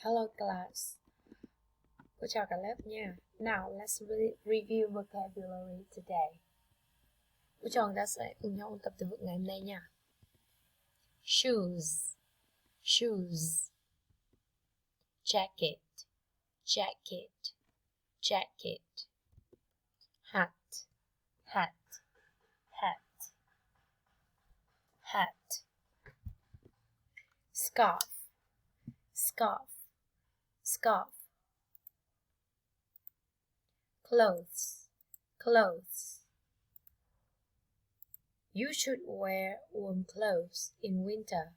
Hello class. Cô chào cả lớp nha. Now let's review vocabulary today. Cô trò ta sẽ cùng nhau ôn tập từ vựng ngày hôm nay nha. Shoes, shoes. Jacket, jacket, jacket. Hat, hat, hat, hat. Scarf, scarf, scarf. Clothes, clothes. You should wear warm clothes in winter.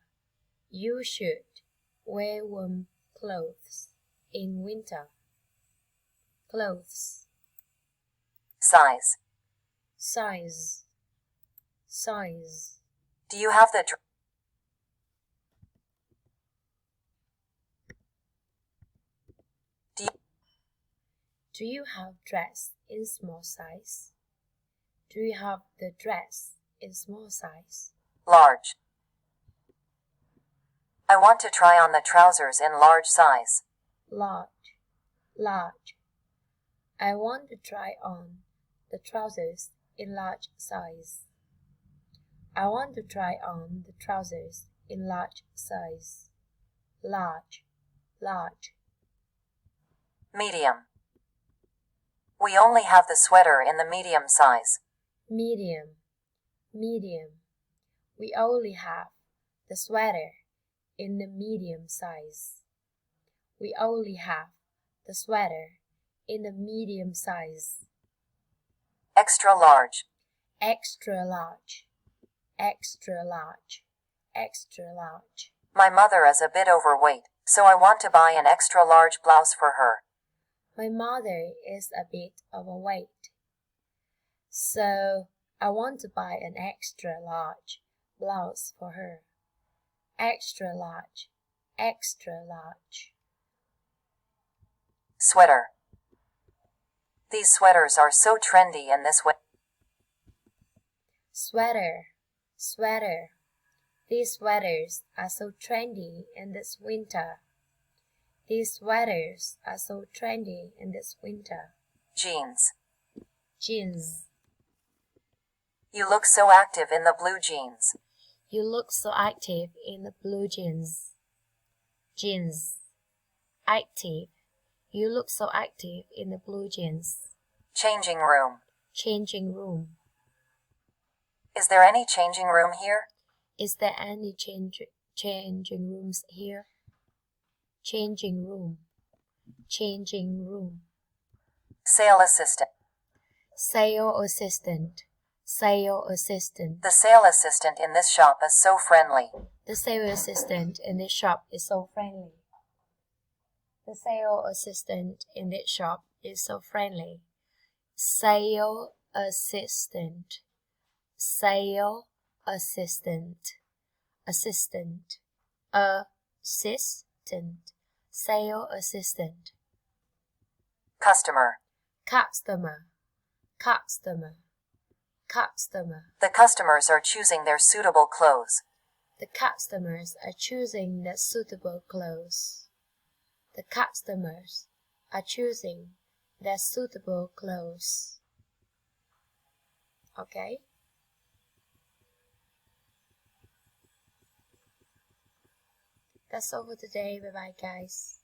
You should wear warm clothes in winter. Clothes. Size. Size, size. Do you have the Do you have dress in small size? Do you have the dress in small size? large? I want to try on the trousers in large size. Large, large. I want to try on the trousers in large size. I want to try on the trousers in large size. Large, large. Medium. We only have the sweater in the medium size. Medium, medium. We only have the sweater in the medium size. We only have the sweater in the medium size. Extra large. Extra large, extra large, extra large. My mother is a bit overweight, so I want to buy an extra large blouse for her. My mother is a bit overweight, so I want to buy an extra large blouse for her. Extra large, extra large. Sweater. These sweaters are so trendy in this way. Sweater, sweater. These sweaters are so trendy in this winter. These sweaters are so trendy in this winter. Jeans. Jeans. You look so active in the blue jeans. You look so active in the blue jeans. Jeans. Active. You look so active in the blue jeans. Changing room. Changing room. Is there any changing room here? Is there any changing rooms here? Changing room. Changing room. Sale assistant. Sale assistant. Sale assistant. The sale assistant in this shop is so friendly. The sale assistant in this shop is so friendly. The sale assistant in this shop is so friendly. Sale assistant. Sale assistant. Assistant. Assistant. Sale assistant. Customer. Customer. Customer. Customer. The customers are choosing their suitable clothes. The customers are choosing their suitable clothes. The customers are choosing their suitable clothes. Okay? That's all for today. Bye bye, guys.